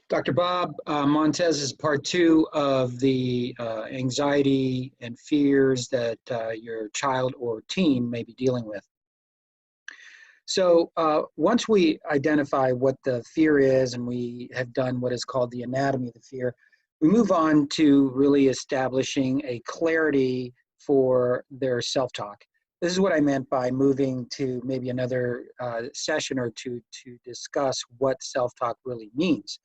Dr. Bob, Montes is part two of the anxiety and fears that your child or teen may be dealing with. So once we identify what the fear is and we have done what is called the anatomy of the fear, we move on to really establishing a clarity for their self-talk. This is what I meant by moving to maybe another session or two to discuss what self-talk really means.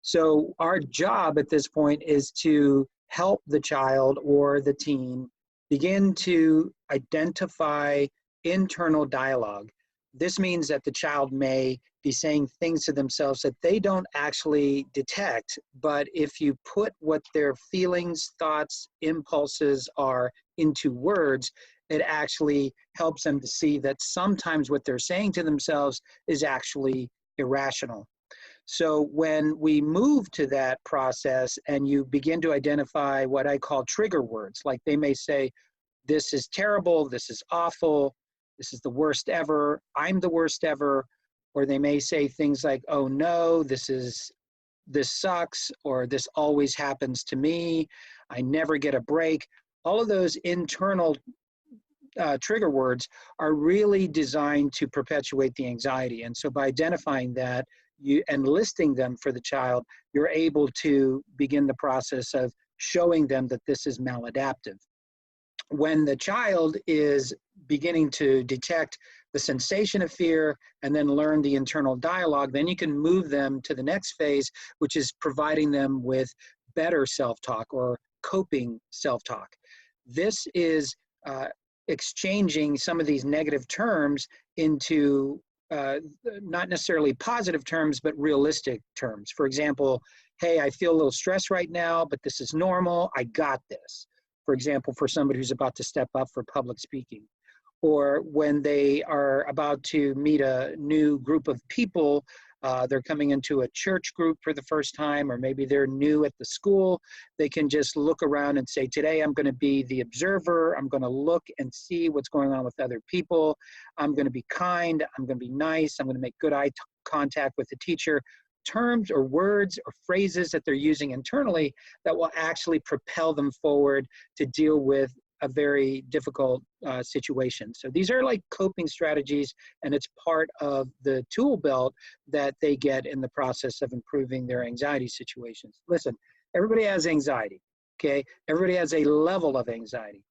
So our job at this point is to help the child or the teen begin to identify internal dialogue. This means that the child may be saying things to themselves that they don't actually detect, but if you put what their feelings, thoughts, impulses are into words, it actually helps them to see that sometimes what they're saying to themselves is actually irrational. So when we move to that process and you begin to identify what I call trigger words, like they may say, this is terrible, this is awful, this is the worst ever, I'm the worst ever, or they may say things like, oh no, this sucks, or this always happens to me, I never get a break. All of those internal trigger words are really designed to perpetuate the anxiety. And so by identifying that, and listing them for the child, you're able to begin the process of showing them that this is maladaptive. When the child is beginning to detect the sensation of fear and then learn the internal dialogue, then you can move them to the next phase, which is providing them with better self-talk or coping self-talk. This is exchanging some of these negative terms into not necessarily positive terms, but realistic terms. For example, hey, I feel a little stressed right now, but this is normal, I got this. For example, for somebody who's about to step up for public speaking. Or when they are about to meet a new group of people, they're coming into a church group for the first time, or maybe they're new at the school, they can just look around and say, today I'm going to be the observer, I'm going to look and see what's going on with other people, I'm going to be kind, I'm going to be nice, I'm going to make good eye contact with the teacher. Terms or words or phrases that they're using internally that will actually propel them forward to deal with a very difficult situation. So these are like coping strategies, and it's part of the tool belt that they get in the process of improving their anxiety situations. Listen, everybody has anxiety, okay? Everybody has a level of anxiety.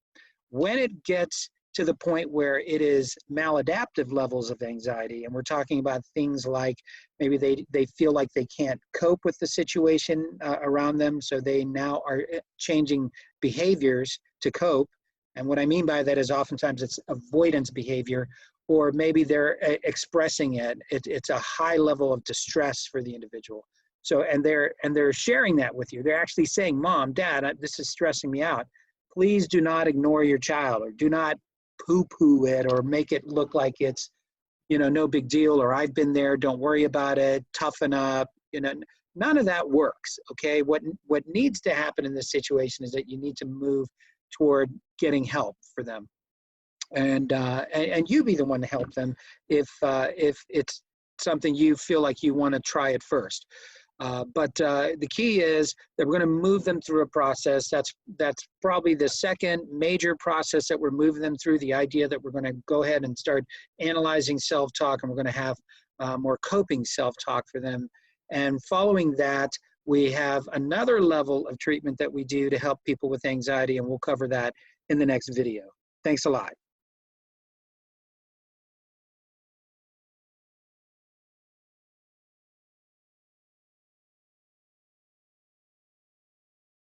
When it gets to the point where it is maladaptive levels of anxiety, and we're talking about things like maybe they feel like they can't cope with the situation around them, so they now are changing behaviors to cope. And what I mean by that is oftentimes it's avoidance behavior, or maybe they're expressing it. It's a high level of distress for the individual. So, and they're sharing that with you. They're actually saying, Mom, Dad, this is stressing me out. Please do not ignore your child, or do not poo-poo it, or make it look like it's, you know, no big deal, or I've been there, don't worry about it, toughen up. You know, none of that works, okay? What needs to happen in this situation is that you need to move toward getting help for them, and you be the one to help them if it's something you feel like you want to try it first. But the key is that we're going to move them through a process. That's probably the second major process that we're moving them through, the idea that we're going to go ahead and start analyzing self-talk, and we're going to have more coping self-talk for them. And following that, we have another level of treatment that we do to help people with anxiety, and we'll cover that in the next video. Thanks a lot.